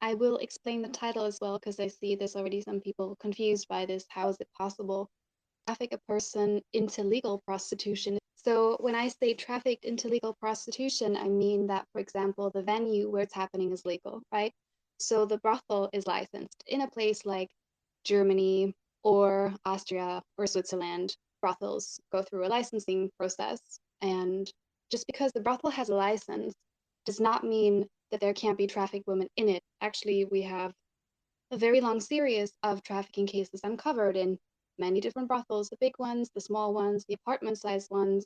I will explain the title as well because I see there's already some people confused by this. How is it possible to traffic a person into legal prostitution? So when I say trafficked into legal prostitution, I mean that, for example, the venue where it's happening is legal, right? So the brothel is licensed in a place like Germany or Austria or Switzerland. Brothels go through a licensing process, and just because the brothel has a license does not mean that there can't be trafficked women in it. Actually, we have a very long series of trafficking cases uncovered in many different brothels, the big ones, the small ones, the apartment-sized ones,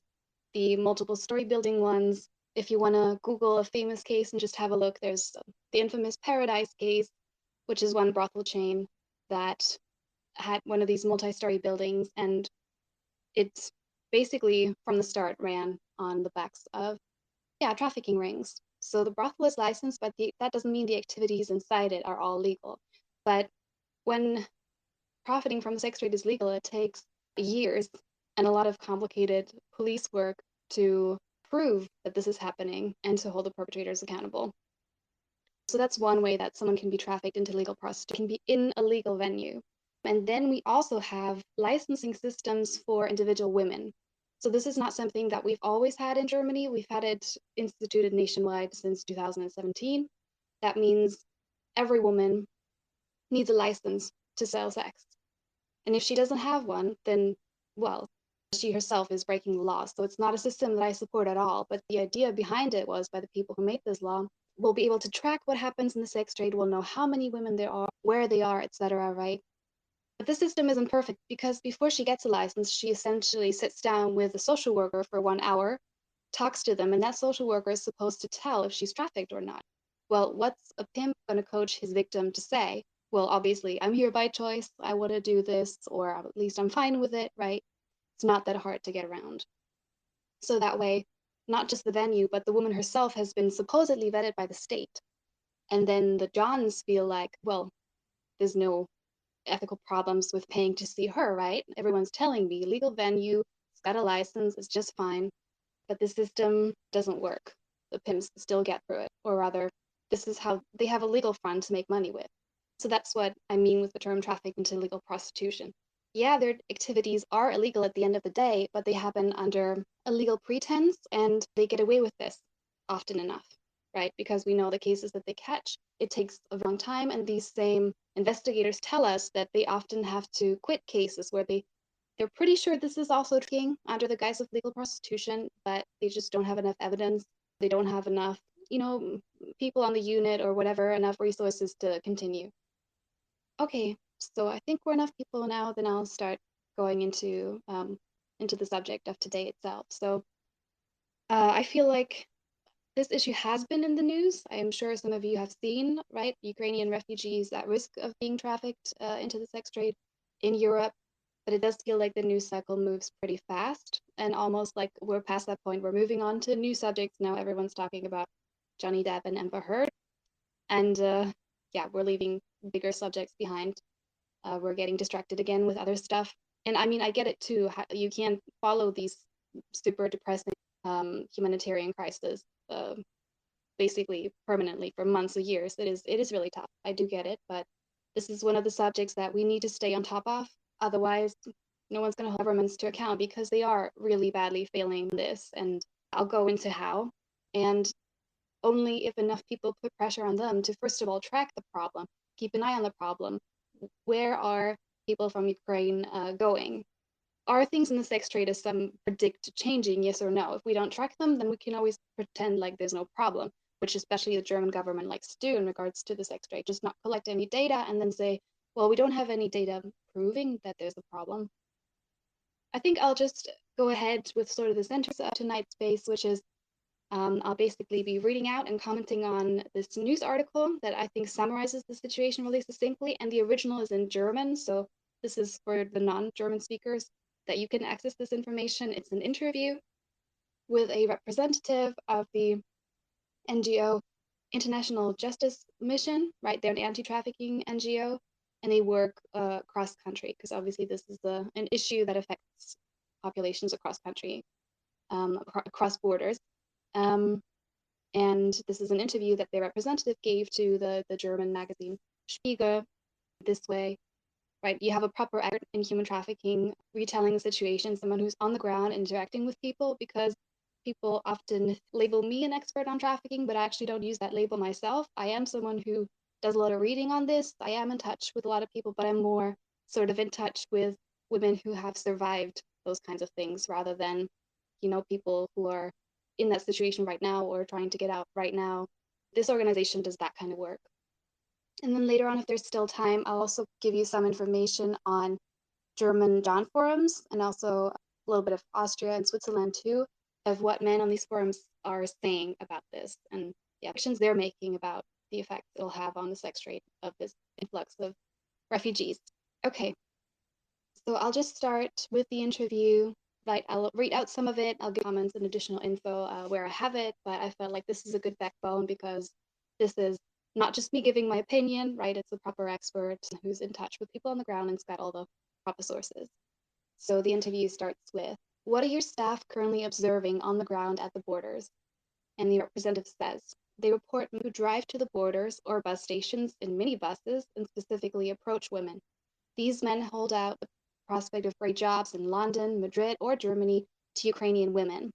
the multiple-story building ones. If you want to Google a famous case and just have a look, there's the infamous Paradise case, which is one brothel chain that had one of these multi-story buildings, and it's basically from the start ran on the backs of trafficking rings. So the brothel is licensed, but that doesn't mean the activities inside it are all legal. But when profiting from sex trade is legal, it takes years and a lot of complicated police work to prove that this is happening and to hold the perpetrators accountable. So that's one way that someone can be trafficked into legal prostitution, can be in a legal venue. And then we also have licensing systems for individual women. So this is not something that we've always had in Germany. We've had it instituted nationwide since 2017. That means every woman needs a license to sell sex. And if she doesn't have one, then, well, she herself is breaking the law. So it's not a system that I support at all. But the idea behind it was by the people who made this law, we'll be able to track what happens in the sex trade. We'll know how many women there are, where they are, etc., right? But this system isn't perfect because before she gets a license, she essentially sits down with a social worker for 1 hour, talks to them, and that social worker is supposed to tell if she's trafficked or not. Well, what's a pimp going to coach his victim to say? Well, obviously, I'm here by choice. I want to do this, or at least I'm fine with it, right? It's not that hard to get around. So that way, not just the venue, but the woman herself has been supposedly vetted by the state. And then the Johns feel like, well, there's no ethical problems with paying to see her, right? Everyone's telling me legal venue, it's got a license, it's just fine. But the system doesn't work. The pimps still get through it, or rather, this is how they have a legal front to make money with. So that's what I mean with the term traffic into legal prostitution. Yeah, their activities are illegal at the end of the day, but they happen under a legal pretense, and they get away with this often enough, right? Because we know the cases that they catch, it takes a long time, and these same investigators tell us that they often have to quit cases where they're pretty sure this is also trafficking under the guise of legal prostitution, but they just don't have enough evidence. They don't have enough, people on the unit or whatever, enough resources to continue. Okay, so I think we're enough people now. Then I'll start going into the subject of today itself. So I feel like this issue has been in the news. I am sure some of you have seen, right? Ukrainian refugees at risk of being trafficked into the sex trade in Europe. But it does feel like the news cycle moves pretty fast and almost like we're past that point. We're moving on to new subjects now. Everyone's talking about Johnny Depp and Amber Heard. And yeah, we're leaving bigger subjects behind. We're getting distracted again with other stuff. And I mean, I get it too. You can't follow these super depressing humanitarian crises basically permanently for months or years. It is really tough. I do get it, but this is one of the subjects that we need to stay on top of. Otherwise, no one's going to hold governments to account because they are really badly failing this. And I'll go into how. And only if enough people put pressure on them to, first of all, track the problem, keep an eye on the problem. Where are people from Ukraine going? Are things in the sex trade as some predict changing, yes or no? If we don't track them, then we can always pretend like there's no problem, which especially the German government likes to do in regards to the sex trade. Just not collect any data and then say, well, we don't have any data proving that there's a problem. I think I'll just go ahead with sort of the center of tonight's space, which is I'll basically be reading out and commenting on this news article that I think summarizes the situation really succinctly, and the original is in German, so this is for the non-German speakers that you can access this information. It's an interview with a representative of the NGO International Justice Mission, right? They're an anti-trafficking NGO, and they work cross country because obviously this is an issue that affects populations across country, across borders. And And this is an interview that their representative gave to the German magazine Spiegel. This way, right, you have a proper expert in human trafficking retelling the situation, someone who's on the ground interacting with people, because people often label me an expert on trafficking, but I actually don't use that label myself. I am someone who does a lot of reading on this. I am in touch with a lot of people, but I'm more sort of in touch with women who have survived those kinds of things rather than, people who are in that situation right now or trying to get out right now. This organization does that kind of work. And then later on, if there's still time, I'll also give you some information on German John forums and also a little bit of Austria and Switzerland too, of what men on these forums are saying about this and the actions they're making about the effects it'll have on the sex trade of this influx of refugees. Okay, so I'll just start with the interview. Right, I'll read out some of it. I'll give comments and additional info where I have it, but I felt like this is a good backbone because this is not just me giving my opinion, right? It's a proper expert who's in touch with people on the ground and's got all the proper sources. So the interview starts with, what are your staff currently observing on the ground at the borders? And the representative says, they report men who drive to the borders or bus stations in minibuses and specifically approach women. These men hold out the prospect of great jobs in London, Madrid, or Germany to Ukrainian women.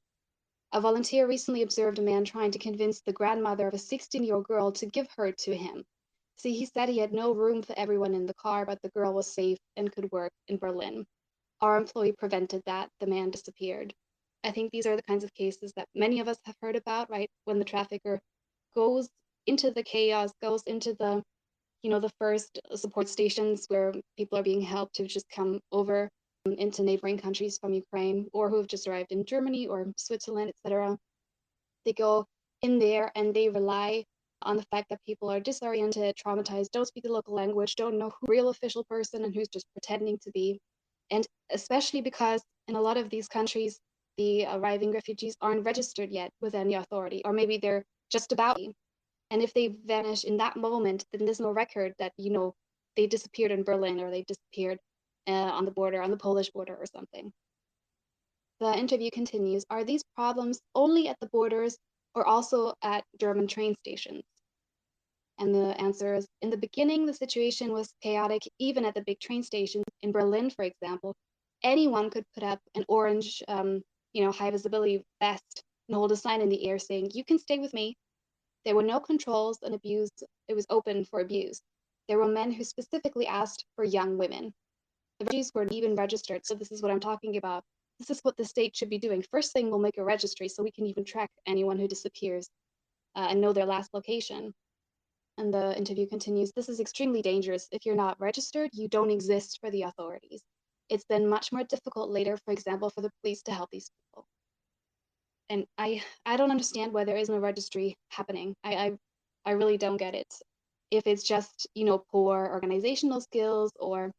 A volunteer recently observed a man trying to convince the grandmother of a 16-year-old girl to give her to him. See, he said he had no room for everyone in the car, but the girl was safe and could work in Berlin. Our employee prevented that. The man disappeared. I think these are the kinds of cases that many of us have heard about, right? When the trafficker goes into the chaos, goes into the first support stations where people are being helped to just come over into neighboring countries from Ukraine or who have just arrived in Germany or Switzerland, etc. They go in there and they rely on the fact that people are disoriented, traumatized, don't speak the local language, don't know who real official person and who's just pretending to be. And especially because in a lot of these countries, the arriving refugees aren't registered yet with any authority, or maybe they're just about to. And if they vanish in that moment, then there's no record that, they disappeared in Berlin or they disappeared on the border, on the Polish border or something. The interview continues, are these problems only at the borders or also at German train stations? And the answer is, in the beginning, the situation was chaotic even at the big train stations. In Berlin, for example, anyone could put up an orange, high visibility vest and hold a sign in the air saying, you can stay with me. There were no controls and abuse. It was open for abuse. There were men who specifically asked for young women. The refugees weren't even registered, so this is what I'm talking about. This is what the state should be doing. First thing, we'll make a registry so we can even track anyone who disappears and know their last location. And the interview continues, this is extremely dangerous. If you're not registered, you don't exist for the authorities. It's then much more difficult later, for example, for the police to help these people. And I don't understand why there isn't a registry happening. I really don't get it. If it's just, poor organizational skills, or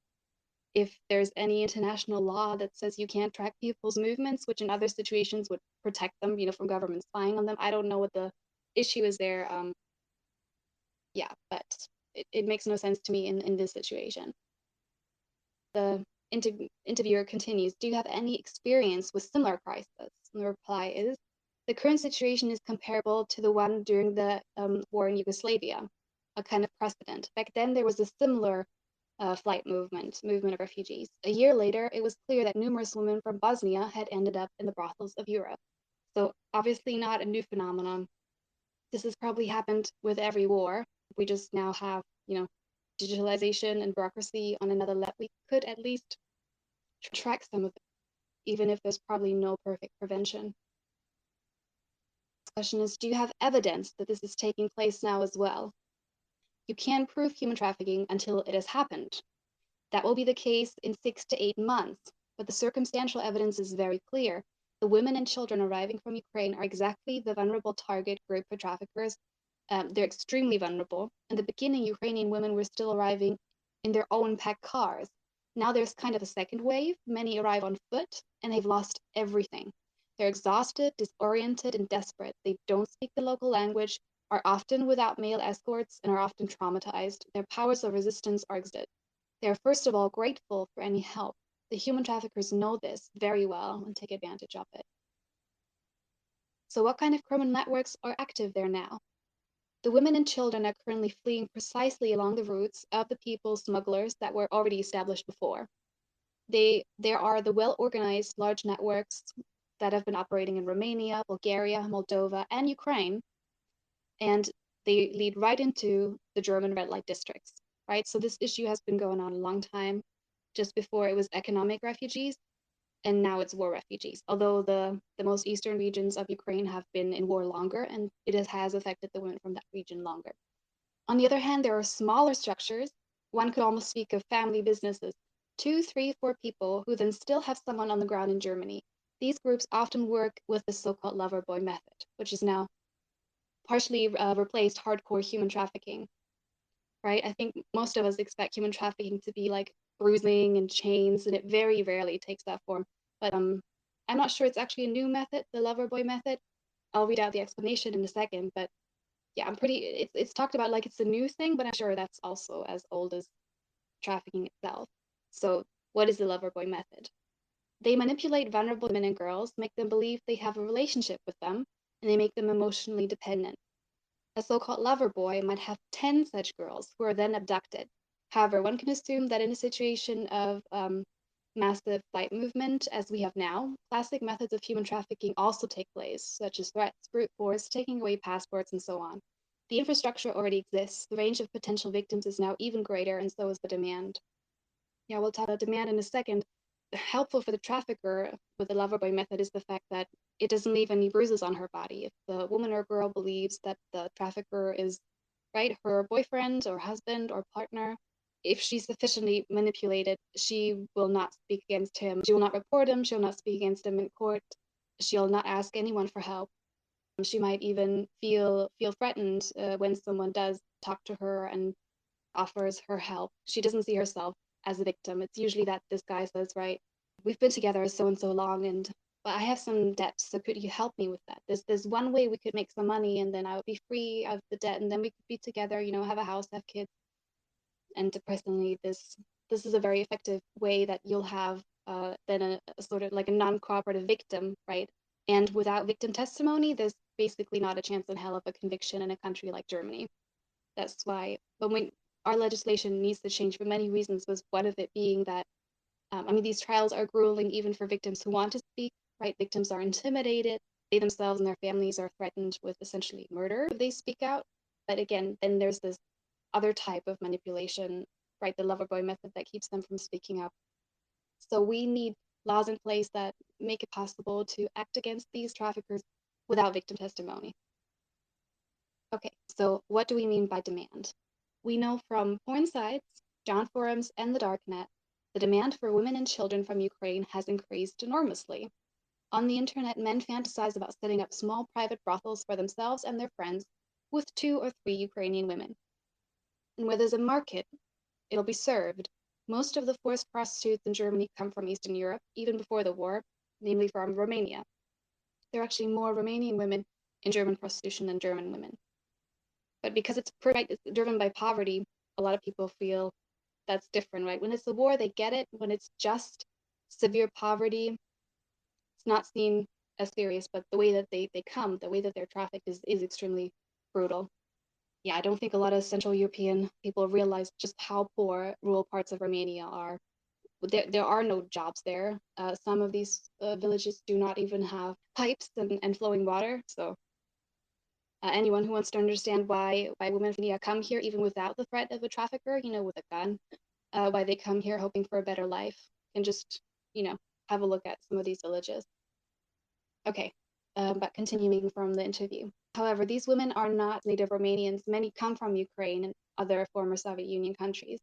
if there's any international law that says you can't track people's movements, which in other situations would protect them, from government spying on them. I don't know what the issue is there. But it makes no sense to me in this situation. The interviewer continues, do you have any experience with similar crises? And the reply is, the current situation is comparable to the one during the war in Yugoslavia, a kind of precedent. Back then, there was a similar flight movement of refugees. A year later, it was clear that numerous women from Bosnia had ended up in the brothels of Europe. So obviously not a new phenomenon. This has probably happened with every war. We just now have, digitalization and bureaucracy on another level. We could at least track some of it, even if there's probably no perfect prevention. The question is, do you have evidence that this is taking place now as well? You can't prove human trafficking until it has happened. That will be the case in 6 to 8 months, but the circumstantial evidence is very clear. The women and children arriving from Ukraine are exactly the vulnerable target group for traffickers. They're extremely vulnerable. In the beginning, Ukrainian women were still arriving in their own packed cars. Now there's kind of a second wave. Many arrive on foot, and they've lost everything. They're exhausted, disoriented, and desperate. They don't speak the local language, are often without male escorts, and are often traumatized. Their powers of resistance are exhausted. They are first of all grateful for any help. The human traffickers know this very well and take advantage of it. So what kind of criminal networks are active there now? The women and children are currently fleeing precisely along the routes of the people smugglers that were already established before. There are the well-organized large networks that have been operating in Romania, Bulgaria, Moldova, and Ukraine, and they lead right into the German red light districts, right? So this issue has been going on a long time. Just before it was economic refugees, and now it's war refugees. Although the most eastern regions of Ukraine have been in war longer, and it has affected the women from that region longer. On the other hand, there are smaller structures. One could almost speak of family businesses, two, three, four people who then still have someone on the ground in Germany. These groups often work with the so-called Loverboy method, which is now partially replaced hardcore human trafficking, right? I think most of us expect human trafficking to be like bruising and chains, and it very rarely takes that form. But I'm not sure it's actually a new method, the Loverboy method. I'll read out the explanation in a second, but yeah, it's talked about like it's a new thing, but I'm sure that's also as old as trafficking itself. So what is the Loverboy method? They manipulate vulnerable women and girls, make them believe they have a relationship with them, and they make them emotionally dependent. A so-called lover boy might have 10 such girls who are then abducted. However, one can assume that in a situation of massive flight movement, as we have now, classic methods of human trafficking also take place, such as threats, brute force, taking away passports, and so on. The infrastructure already exists. The range of potential victims is now even greater, and so is the demand. Yeah, we'll talk about demand in a second. Helpful for the trafficker with the lover boy method is the fact that it doesn't leave any bruises on her body. If the woman or girl believes that the trafficker is, right, her boyfriend or husband or partner, if she's sufficiently manipulated, she will not speak against him. She will not report him. She'll not speak against him in court. She'll not ask anyone for help. She might even feel threatened when someone does talk to her and offers her help. She doesn't see herself as a victim. It's usually that this guy says, right, we've been together so and so long, and but I have some debts, so could you help me with that? There's one way we could make some money, and then I would be free of the debt, and then we could be together, have a house, have kids. And personally, this is a very effective way that you'll have then a sort of like a non-cooperative victim, right? And without victim testimony, there's basically not a chance in hell of a conviction in a country like Germany. That's why when our legislation needs to change for many reasons, was one of it being that these trials are grueling even for victims who want to speak, right? Victims are intimidated. They themselves and their families are threatened with essentially murder if they speak out. But again, then there's this other type of manipulation, right? The lover boy method that keeps them from speaking up. So we need laws in place that make it possible to act against these traffickers without victim testimony. Okay, so what do we mean by demand? We know from porn sites, John forums, and the darknet, the demand for women and children from Ukraine has increased enormously. On the internet, men fantasize about setting up small private brothels for themselves and their friends with 2 or 3 Ukrainian women. And where there's a market, it'll be served. Most of the forced prostitutes in Germany come from Eastern Europe, even before the war, namely from Romania. There are actually more Romanian women in German prostitution than German women. But because it's driven by poverty, a lot of people feel that's different, right? When it's a war, they get it. When it's just severe poverty, it's not seen as serious, but the way that they come, the way that they're trafficked is extremely brutal. Yeah, I don't think a lot of Central European people realize just how poor rural parts of Romania are. There are no jobs there. Some of these villages do not even have pipes and flowing water. So anyone who wants to understand why women from India come here even without the threat of a trafficker, with a gun, why they come here hoping for a better life, can just, have a look at some of these villages. Okay, but continuing from the interview. However, these women are not native Romanians. Many come from Ukraine and other former Soviet Union countries.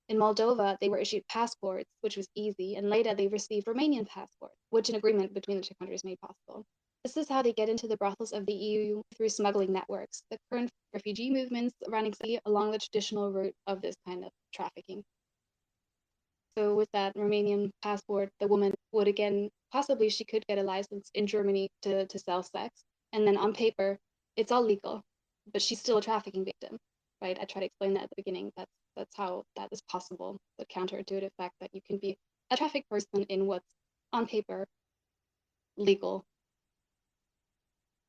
In Moldova, they were issued passports, which was easy, and later they received Romanian passports, which an agreement between the two countries made possible. This is how they get into the brothels of the EU through smuggling networks, the current refugee movements running along the traditional route of this kind of trafficking. So with that Romanian passport, the woman would again, possibly she could get a license in Germany to sell sex. And then on paper, it's all legal, but she's still a trafficking victim, right? I try to explain that at the beginning. That's how that is possible, the counterintuitive fact that you can be a trafficked person in what's on paper legal.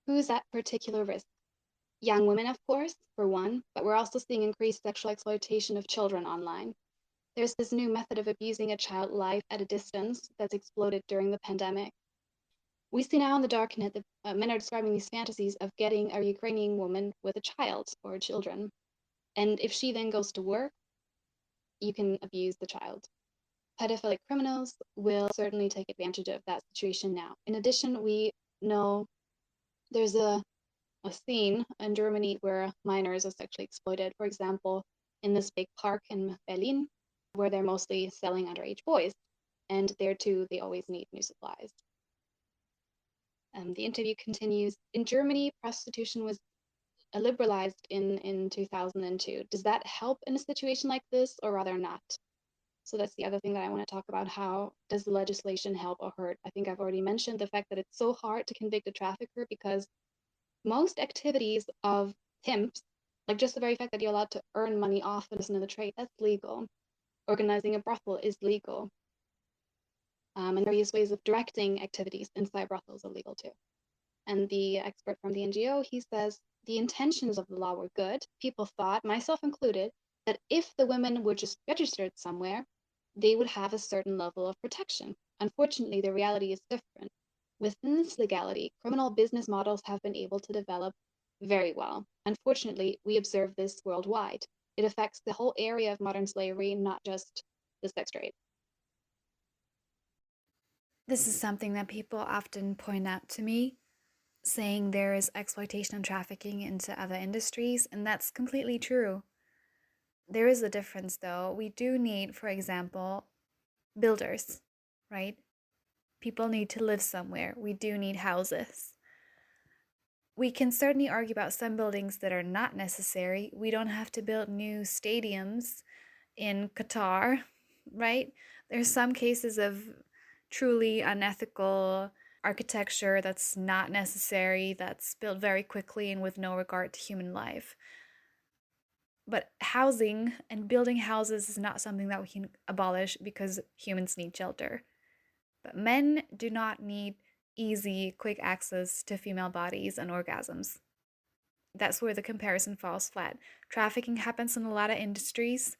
Who's at particular risk? Young women, of course, for one, but we're also seeing increased sexual exploitation of children online. There's this new method of abusing a child life at a distance that's exploded during the pandemic. We see now in the darknet that men are describing these fantasies of getting a Ukrainian woman with a child or children. And if she then goes to work, you can abuse the child. Pedophilic criminals will certainly take advantage of that situation now. In addition, we know there's a scene in Germany where minors are sexually exploited. For example, in this big park in Berlin, where they're mostly selling underage boys. And there too, they always need new supplies. The interview continues. In Germany, prostitution was liberalized in 2002. Does that help in a situation like this, or rather not? So that's the other thing that I want to talk about. How does the legislation help or hurt? I think I've already mentioned the fact that it's so hard to convict a trafficker because most activities of pimps, like just the very fact that you're allowed to earn money off a person in the trade, that's legal. Organizing a brothel is legal. And various ways of directing activities inside brothels are legal too. And the expert from the NGO, he says the intentions of the law were good. People thought, myself included, that if the women were just registered somewhere, they would have a certain level of protection. Unfortunately, the reality is different. Within this legality, criminal business models have been able to develop very well. Unfortunately, we observe this worldwide. It affects the whole area of modern slavery, not just the sex trade. This is something that people often point out to me, saying there is exploitation and trafficking into other industries, and that's completely true. There is a difference though. We do need, for example, builders, right? People need to live somewhere. We do need houses. We can certainly argue about some buildings that are not necessary. We don't have to build new stadiums in Qatar, right? There's some cases of truly unethical architecture that's not necessary, that's built very quickly and with no regard to human life. But housing and building houses is not something that we can abolish because humans need shelter. But men do not need easy, quick access to female bodies and orgasms. That's where the comparison falls flat. Trafficking happens in a lot of industries.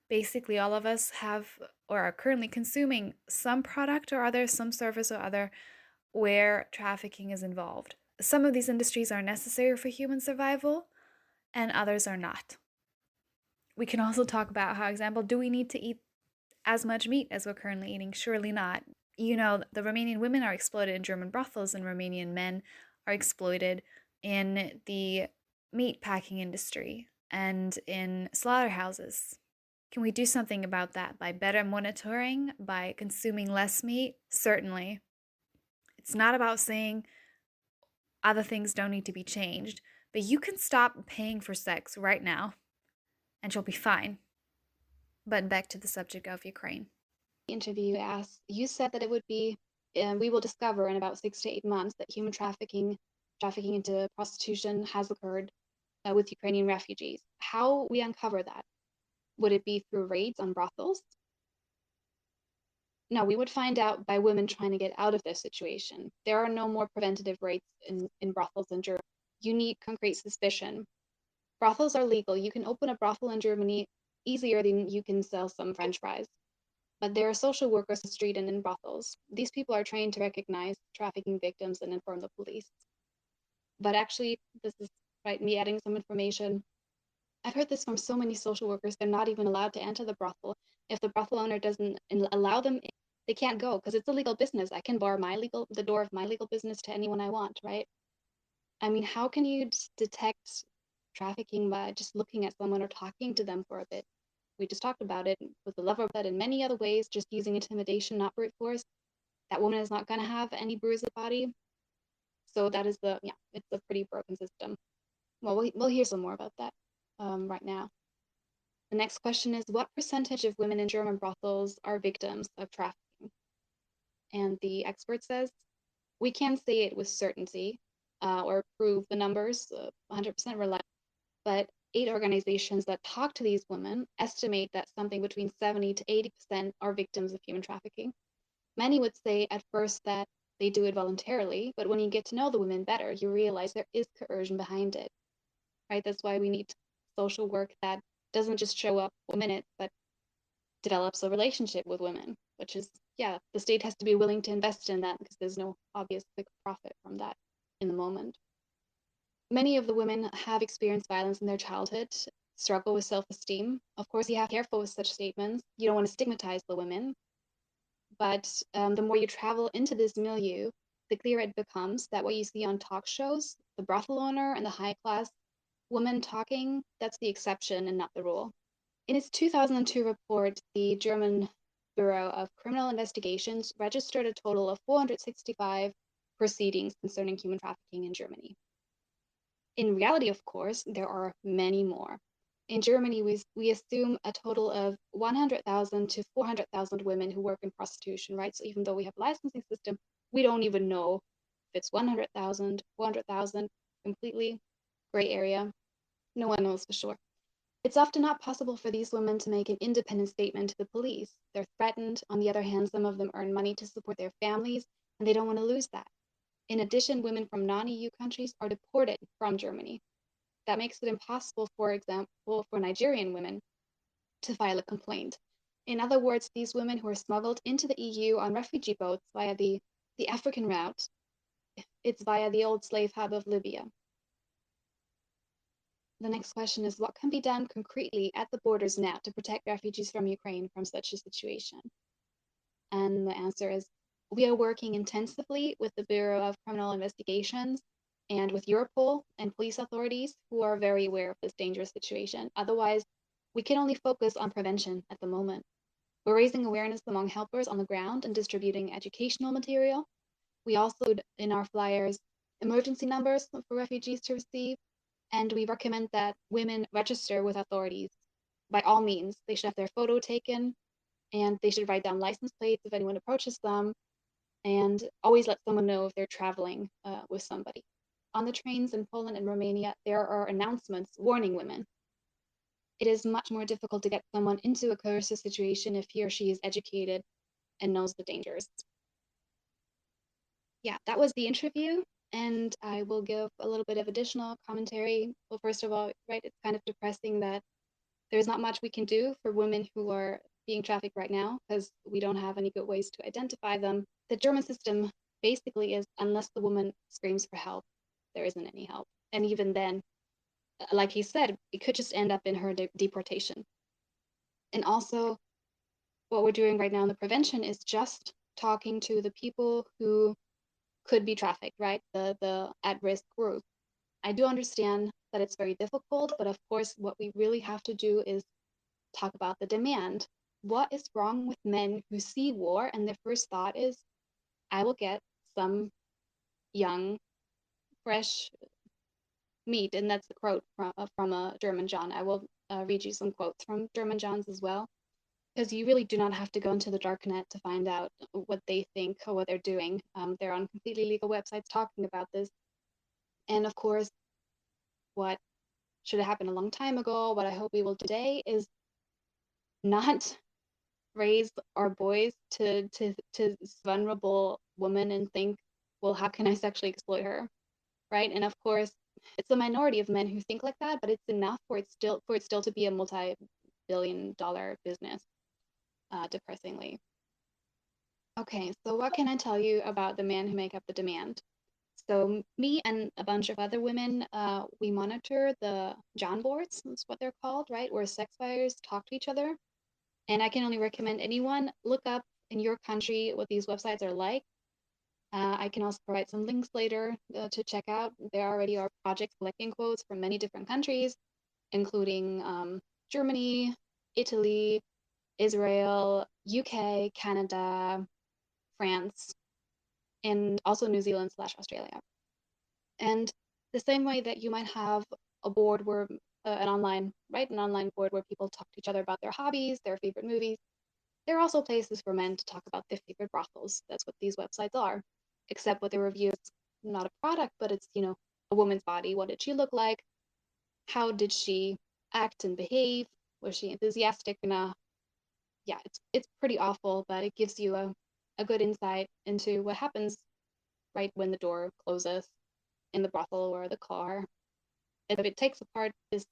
Basically, all of us have or are currently consuming some product or other, some service or other, where trafficking is involved. Some of these industries are necessary for human survival, and others are not. We can also talk about how, example, do we need to eat as much meat as we're currently eating? Surely not. You know, the Romanian women are exploited in German brothels, and Romanian men are exploited in the meat packing industry and in slaughterhouses. Can we do something about that by better monitoring, by consuming less meat? Certainly. It's not about saying other things don't need to be changed, but you can stop paying for sex right now and you'll be fine. But back to the subject of Ukraine. The interview asked, you said that it would be, we will discover in about 6 to 8 months that human trafficking into prostitution has occurred with Ukrainian refugees. How we uncover that? Would it be through raids on brothels? No, we would find out by women trying to get out of their situation. There are no more preventative raids in brothels in Germany. You need concrete suspicion. Brothels are legal. You can open a brothel in Germany easier than you can sell some French fries. But there are social workers on the street and in brothels. These people are trained to recognize trafficking victims and inform the police. But actually, this is right, me adding some information. I've heard this from so many social workers. They're not even allowed to enter the brothel. If the brothel owner doesn't allow them in, they can't go because it's a legal business. I can bar the door of my legal business to anyone I want, right? I mean, how can you detect trafficking by just looking at someone or talking to them for a bit? We just talked about it with the Loverboy and many other ways, just using intimidation, not brute force. That woman is not going to have any bruised body. So that is it's a pretty broken system. Well, we'll hear some more about that right now. The next question is, what percentage of women in German brothels are victims of trafficking? And the expert says, we can't say it with certainty or prove the numbers 100% reliable, but 8 organizations that talk to these women estimate that something between 70 to 80% are victims of human trafficking. Many would say at first that they do it voluntarily. But when you get to know the women better, you realize there is coercion behind it, right? That's why we need social work that doesn't just show up for minutes, but develops a relationship with women, which is, yeah, the state has to be willing to invest in that because there's no obvious quick profit from that in the moment. Many of the women have experienced violence in their childhood, struggle with self-esteem. Of course, you have to be careful with such statements. You don't want to stigmatize the women, but the more you travel into this milieu, the clearer it becomes that what you see on talk shows, the brothel owner and the high-class woman talking, that's the exception and not the rule. In its 2002 report, the German Bureau of Criminal Investigations registered a total of 465 proceedings concerning human trafficking in Germany. In reality, of course, there are many more. In Germany, we assume a total of 100,000 to 400,000 women who work in prostitution, right? So even though we have a licensing system, we don't even know if it's 100,000, 400,000, completely gray area. No one knows for sure. It's often not possible for these women to make an independent statement to the police. They're threatened. On the other hand, some of them earn money to support their families, and they don't want to lose that. In addition, women from non-EU countries are deported from Germany. That makes it impossible, for example, for Nigerian women to file a complaint. In other words, these women who are smuggled into the EU on refugee boats via the African route, it's via the old slave hub of Libya. The next question is, what can be done concretely at the borders now to protect refugees from Ukraine from such a situation? And the answer is, we are working intensively with the Bureau of Criminal Investigations and with Europol and police authorities who are very aware of this dangerous situation. Otherwise, we can only focus on prevention at the moment. We're raising awareness among helpers on the ground and distributing educational material. We also put in our flyers emergency numbers for refugees to receive, and we recommend that women register with authorities. By all means, they should have their photo taken, and they should write down license plates if anyone approaches them, and always let someone know if they're traveling with somebody. On the trains in Poland and Romania, there are announcements warning women. It is much more difficult to get someone into a coercive situation if he or she is educated and knows the dangers. Yeah, that was the interview, and I will give a little bit of additional commentary. Well, first of all, right, it's kind of depressing that there's not much we can do for women who are being trafficked right now because we don't have any good ways to identify them. The German system basically is, unless the woman screams for help, there isn't any help. And even then, like he said, it could just end up in her deportation. And also, what we're doing right now in the prevention is just talking to the people who could be trafficked, right? The at-risk group. I do understand that it's very difficult, but of course, what we really have to do is talk about the demand. What is wrong with men who see war and their first thought is, I will get some young, fresh meat? And that's a quote from a German John. I will read you some quotes from German Johns as well, because you really do not have to go into the dark net to find out what they think or what they're doing. They're on completely legal websites talking about this. And of course, what should have happened a long time ago, what I hope we will do today is not raise our boys to vulnerable women and think, well, how can I sexually exploit her, right? And of course, it's a minority of men who think like that, but it's enough for it still to be a multi-billion-dollar business, depressingly. Okay, so what can I tell you about the men who make up the demand? So me and a bunch of other women, we monitor the John boards, that's what they're called, right? Where sex buyers talk to each other. And I can only recommend anyone look up in your country what these websites are like. I can also provide some links later to check out. There already are projects collecting quotes from many different countries, including Germany, Italy, Israel, UK, Canada, France, and also New Zealand / Australia. And the same way that you might have a board where an online board where people talk to each other about their hobbies, their favorite movies. There are also places for men to talk about their favorite brothels. That's what these websites are, except what they review is not a product, but it's, a woman's body. What did she look like? How did she act and behave? Was she enthusiastic enough? Yeah, it's pretty awful, but it gives you a good insight into what happens right when the door closes in the brothel or the car. It takes apart this,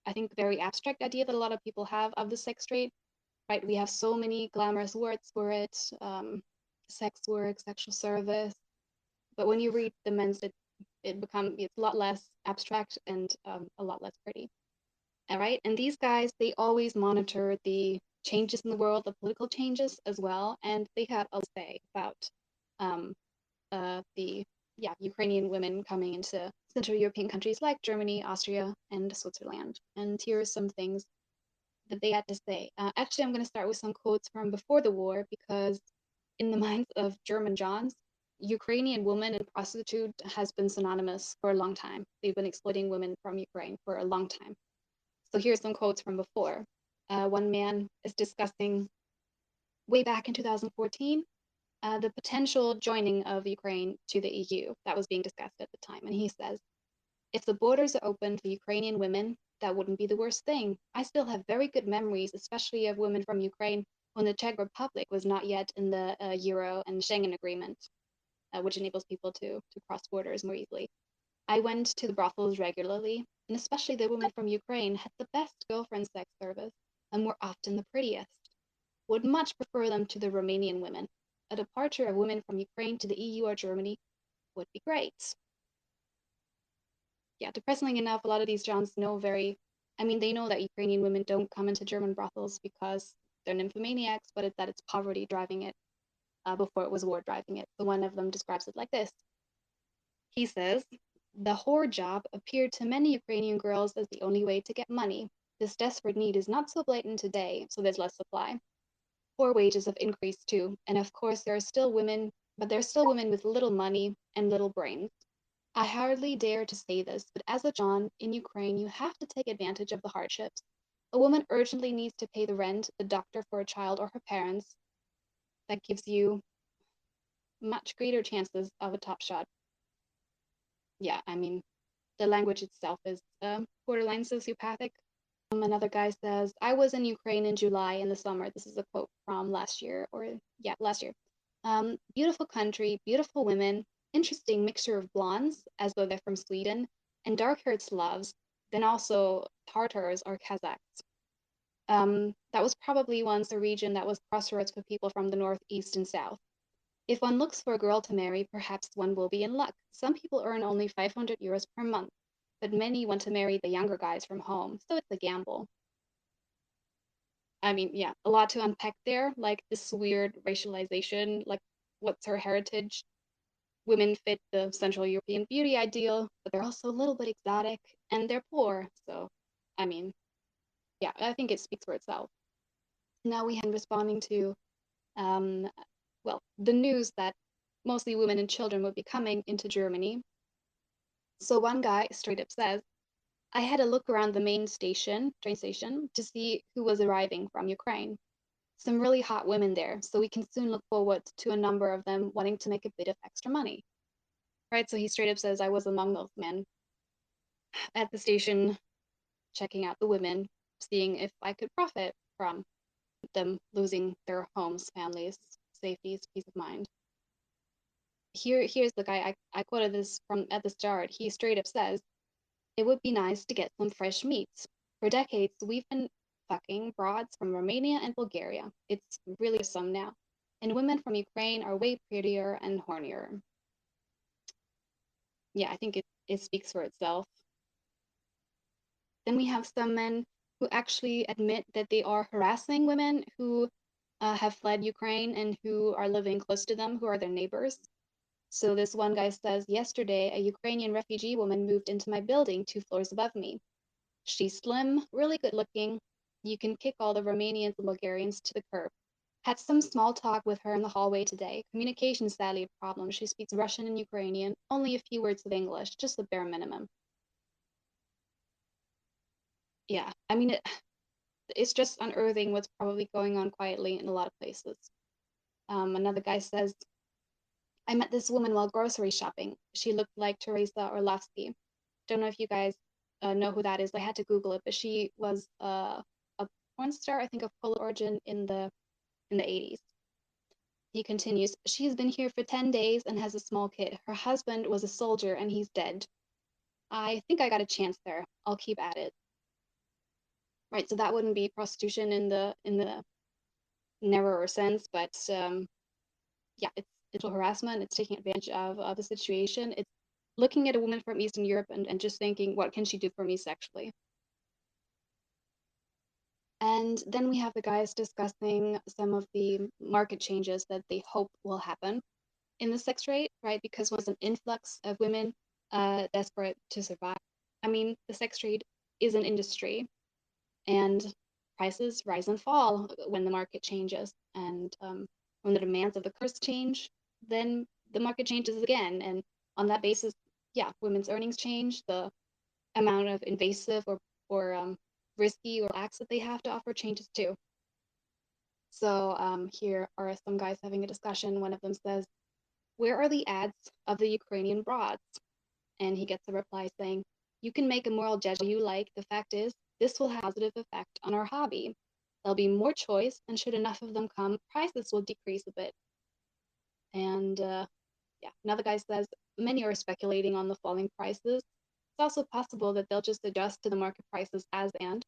I think, very abstract idea that a lot of people have of the sex trade, right? We have so many glamorous words for it, sex work, sexual service. But when you read the men's, it's a lot less abstract and a lot less pretty. All right, and these guys, they always monitor the changes in the world, the political changes as well, and they have a say about um, the Ukrainian women coming into Central European countries like Germany, Austria, and Switzerland. And here are some things that they had to say. Actually, I'm going to start with some quotes from before the war because, in the minds of German Johns, Ukrainian woman and prostitute has been synonymous for a long time. They've been exploiting women from Ukraine for a long time. So here's some quotes from before. One man is discussing way back in 2014 the potential joining of Ukraine to the EU that was being discussed at the time. And he says, if the borders are open for Ukrainian women, that wouldn't be the worst thing. I still have very good memories, especially of women from Ukraine when the Czech Republic was not yet in the Euro and Schengen agreement, which enables people to cross borders more easily. I went to the brothels regularly, and especially the women from Ukraine had the best girlfriend sex service and were often the prettiest. Would much prefer them to the Romanian women. A departure of women from Ukraine to the EU or Germany would be great. Yeah, depressingly enough, a lot of these Johns know they know that Ukrainian women don't come into German brothels because they're nymphomaniacs, but it's poverty driving it before it was war driving it. So one of them describes it like this. He says, the whore job appeared to many Ukrainian girls as the only way to get money. This desperate need is not so blatant today, so there's less supply. Poor wages have increased too, and of course there are still women, but there are still women with little money and little brains. I hardly dare to say this, but as a John, in Ukraine, you have to take advantage of the hardships. A woman urgently needs to pay the rent, the doctor for a child or her parents. That gives you much greater chances of a top shot. Yeah, the language itself is borderline sociopathic. Another guy says, I was in Ukraine in July in the summer. This is a quote from last year, last year. Beautiful country, beautiful women, interesting mixture of blondes, as though they're from Sweden, and dark-haired Slavs, then also Tartars or Kazakhs. That was probably once a region that was crossroads for people from the north, east, and south. If one looks for a girl to marry, perhaps one will be in luck. Some people earn only 500 euros per month, but many want to marry the younger guys from home, so it's a gamble. Yeah, a lot to unpack there, like this weird racialization, like what's her heritage? Women fit the Central European beauty ideal, but they're also a little bit exotic and they're poor. So, I mean, yeah, I think it speaks for itself. Now we have responding to, um, the news that mostly women and children would be coming into Germany. So one guy straight up says, I had a look around the main train station, to see who was arriving from Ukraine. Some really hot women there, so we can soon look forward to a number of them wanting to make a bit of extra money. Right, so he straight up says I was among those men at the station, checking out the women, seeing if I could profit from them losing their homes, families, safeties, peace of mind. Here's the guy, I quoted this from at the start. He straight up says, it would be nice to get some fresh meats. For decades, we've been fucking broads from Romania and Bulgaria. It's really some now. And women from Ukraine are way prettier and hornier. Yeah, I think it speaks for itself. Then we have some men who actually admit that they are harassing women who have fled Ukraine and who are living close to them, who are their neighbors. So this one guy says, yesterday, a Ukrainian refugee woman moved into my building 2 floors above me. She's slim, really good looking. You can kick all the Romanians and Bulgarians to the curb. Had some small talk with her in the hallway today. Communication is sadly a problem. She speaks Russian and Ukrainian, only a few words of English, just the bare minimum. Yeah, it's just unearthing what's probably going on quietly in a lot of places. Another guy says, I met this woman while grocery shopping. She looked like Teresa Orlovsky. Don't know if you guys know who that is. I had to Google it, but she was a porn star, I think of Polish origin in the 80s. He continues, she has been here for 10 days and has a small kid. Her husband was a soldier and he's dead. I think I got a chance there. I'll keep at it. Right, so that wouldn't be prostitution in the narrower sense, but yeah, it's sexual harassment. It's taking advantage of the situation. It's looking at a woman from Eastern Europe and just thinking, what can she do for me sexually? And then we have the guys discussing some of the market changes that they hope will happen in the sex trade, right? Because once an influx of women desperate to survive. I mean, the sex trade is an industry, and prices rise and fall when the market changes. And when the demands of the customers change, then the market changes again. And on that basis, yeah, women's earnings change. The amount of invasive or risky or acts that they have to offer changes too. So here are some guys having a discussion. One of them says, where are the ads of the Ukrainian broads? And he gets a reply saying, you can make a moral judgment you like. The fact is, this will have a positive effect on our hobby. There'll be more choice, and should enough of them come, prices will decrease a bit. And yeah, another guy says, many are speculating on the falling prices. It's also possible that they'll just adjust to the market prices as and.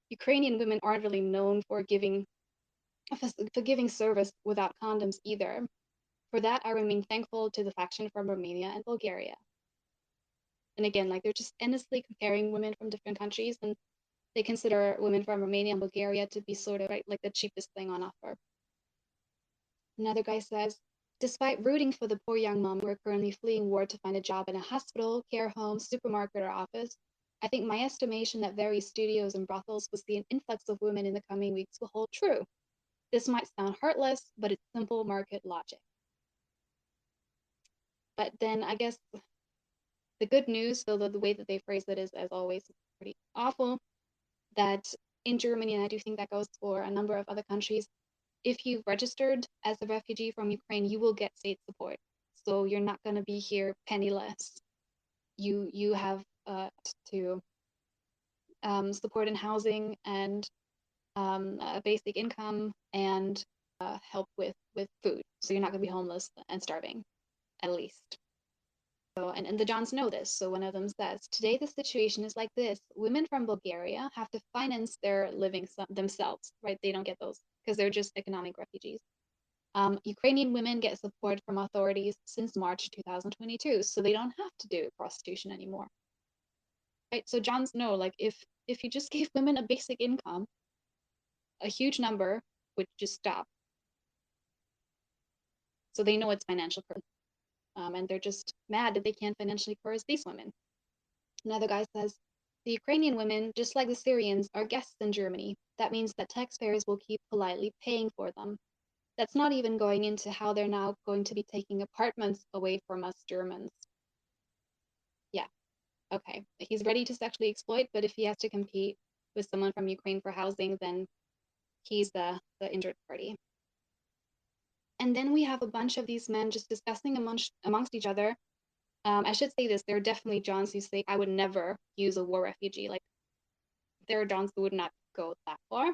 Ukrainian women aren't really known for giving service without condoms either. For that, I remain thankful to the faction from Romania and Bulgaria. And again, like they're just endlessly comparing women from different countries, and they consider women from Romania and Bulgaria to be sort of right, like the cheapest thing on offer. Another guy says, despite rooting for the poor young mom who are currently fleeing war to find a job in a hospital, care home, supermarket, or office, I think my estimation that various studios and brothels will see an influx of women in the coming weeks will hold true. This might sound heartless, but it's simple market logic. But then I guess the good news, though the way that they phrase it is, as always, pretty awful, that in Germany, and I do think that goes for a number of other countries, if you've registered as a refugee from Ukraine, you will get state support. So you're not going to be here penniless. You have to support in housing and a basic income and help with food. So you're not going to be homeless and starving, at least. So, and the Johns know this. So one of them says, today the situation is like this. Women from Bulgaria have to finance their living themselves, right? They don't get those because they're just economic refugees. Ukrainian women get support from authorities since March 2022, so they don't have to do prostitution anymore. Right? So Johns know, like, if you just gave women a basic income, a huge number would just stop. So they know it's financial coercion. And they're just mad that they can't financially coerce these women. Another guy says, the Ukrainian women, just like the Syrians, are guests in Germany. That means that taxpayers will keep politely paying for them. That's not even going into how they're now going to be taking apartments away from us Germans. Yeah, okay. He's ready to sexually exploit, but if he has to compete with someone from Ukraine for housing, then he's the injured party. And then we have a bunch of these men just discussing amongst each other. I should say this, there are definitely Johns who say, I would never use a war refugee. Like, there are Johns who would not go that far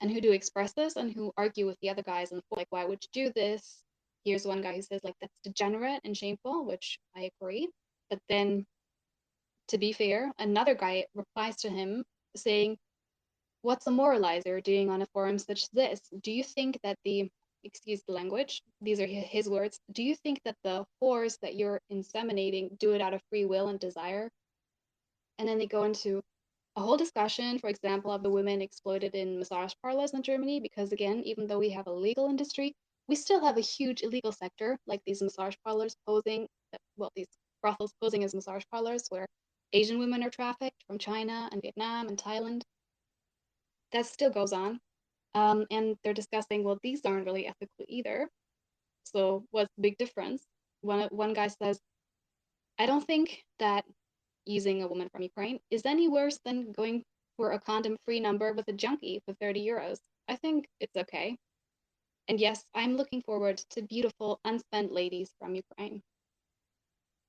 and who do express this and who argue with the other guys and like, why would you do this? Here's one guy who says, like, that's degenerate and shameful, which I agree. But then, to be fair, another guy replies to him saying, what's a moralizer doing on a forum such as this? Do you think that excuse the language, these are his words, do you think that the whores that you're inseminating do it out of free will and desire? And then they go into a whole discussion, for example, of the women exploited in massage parlors in Germany, because again, even though we have a legal industry, we still have a huge illegal sector, like these massage parlors posing, well, these brothels posing as massage parlors where Asian women are trafficked from China and Vietnam and Thailand. That still goes on. And they're discussing, well, these aren't really ethical either. So what's the big difference? One guy says, I don't think that using a woman from Ukraine is any worse than going for a condom-free number with a junkie for 30 euros. I think it's okay. And yes, I'm looking forward to beautiful, unspent ladies from Ukraine.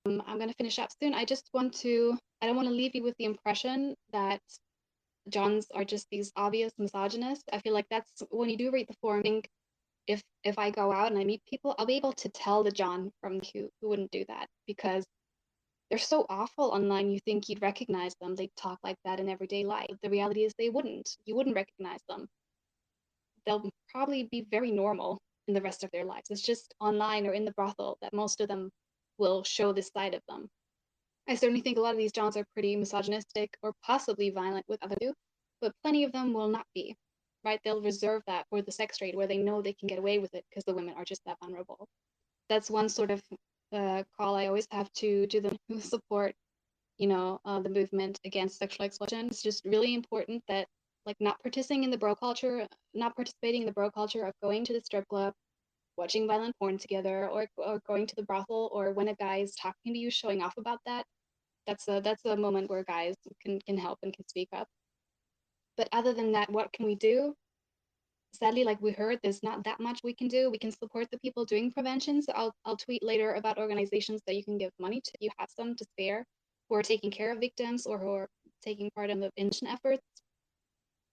I'm going to finish up soon. I don't want to leave you with the impression that Johns are just these obvious misogynists. I feel like that's when you do read the forum, if I go out and I meet people, I'll be able to tell the John from who wouldn't do that because they're so awful online. You think you'd recognize them. They talk like that in everyday life. The reality is they wouldn't. You wouldn't recognize them. They'll probably be very normal in the rest of their lives. It's just online or in the brothel that most of them will show this side of them. I certainly think a lot of these Johns are pretty misogynistic or possibly violent with other people, but plenty of them will not be, right? They'll reserve that for the sex trade where they know they can get away with it because the women are just that vulnerable. That's one sort of call I always have to them who support, the movement against sexual exploitation. It's just really important that like not participating in the bro culture of going to the strip club, watching violent porn together, or going to the brothel, or when a guy is talking to you, showing off about that. That's a moment where guys can help and can speak up. But other than that, what can we do? Sadly, like we heard, there's not that much we can do. We can support the people doing prevention. So I'll tweet later about organizations that you can give money to if you have some to spare, who are taking care of victims or who are taking part in the prevention efforts.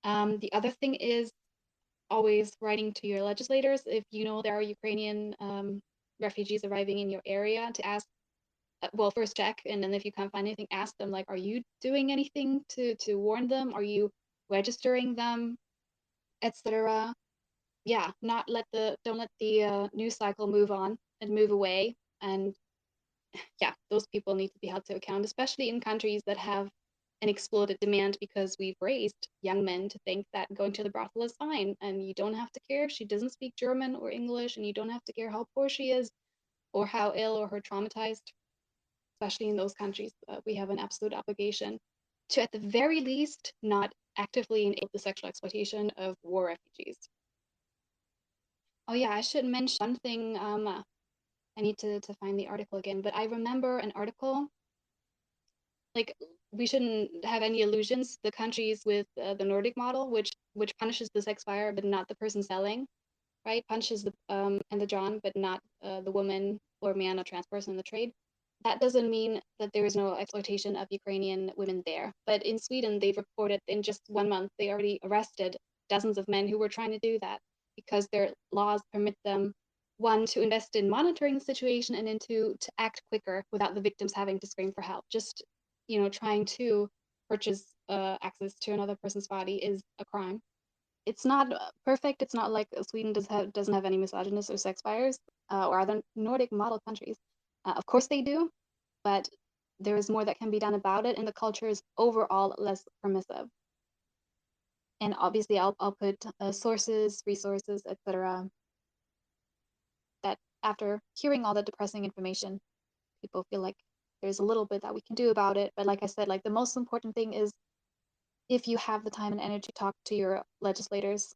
The other thing is always writing to your legislators if you know there are Ukrainian refugees arriving in your area to ask. Well, first check, and then if you can't find anything, ask them like, are you doing anything to warn them? Are you registering them, etc.? Yeah, not let the don't let the news cycle move on and move away. And yeah, those people need to be held to account, especially in countries that have an exploded demand because we've raised young men to think that going to the brothel is fine and you don't have to care if she doesn't speak German or English, and you don't have to care how poor she is or how ill or how traumatized. Especially in those countries, we have an absolute obligation to, at the very least, not actively enable the sexual exploitation of war refugees. Oh yeah, I should mention one thing. I need to find the article again, but I remember an article like we shouldn't have any illusions. The countries with the Nordic model, which punishes the sex buyer but not the person selling, right? Punishes the and the John, but not the woman or man or trans person in the trade. That doesn't mean that there is no exploitation of Ukrainian women there. But in Sweden, they've reported in just 1 month, they already arrested dozens of men who were trying to do that because their laws permit them, one, to invest in monitoring the situation, and then to act quicker without the victims having to scream for help. Just, trying to purchase access to another person's body is a crime. It's not perfect. It's not like Sweden doesn't have any misogynists or sex buyers or other Nordic model countries. Of course they do, but there is more that can be done about it, and the culture is overall less permissive. And obviously, I'll put sources, resources, etc. That after hearing all the depressing information, people feel like there's a little bit that we can do about it. But like I said, like the most important thing is if you have the time and energy, talk to your legislators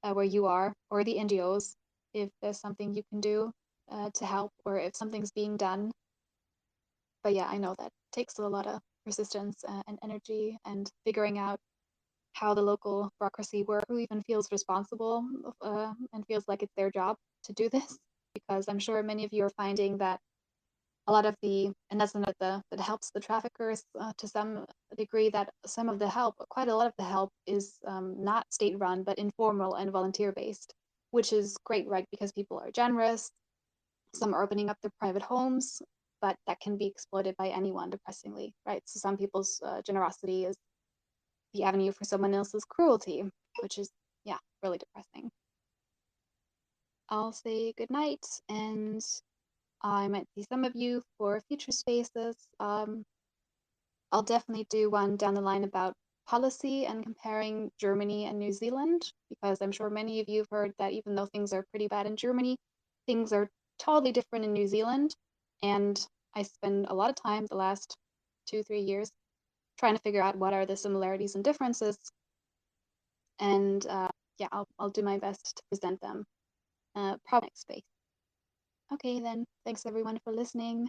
where you are, or the NGOs, if there's something you can do to help, or if something's being done. But yeah, I know that takes a lot of persistence and energy and figuring out how the local bureaucracy works, who even feels responsible and feels like it's their job to do this. Because I'm sure many of you are finding that a lot of and that's another that helps the traffickers to some degree, that some of the help, quite a lot of the help is not state run, but informal and volunteer based, which is great, right? Because people are generous. Some are opening up their private homes, but that can be exploited by anyone, depressingly, right? So some people's generosity is the avenue for someone else's cruelty, which is, yeah, really depressing. I'll say good night, and I might see some of you for future spaces. I'll definitely do one down the line about policy and comparing Germany and New Zealand, because I'm sure many of you have heard that even though things are pretty bad in Germany, things are totally different in New Zealand. And I spend a lot of time the last 2-3 years trying to figure out what are the similarities and differences. And yeah, I'll do my best to present them probably next space. Okay, then. Thanks everyone for listening.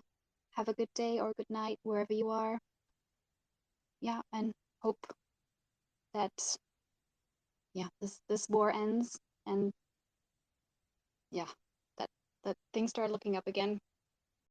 Have a good day or good night wherever you are. Yeah, and hope that this war ends, and yeah, that things start looking up again.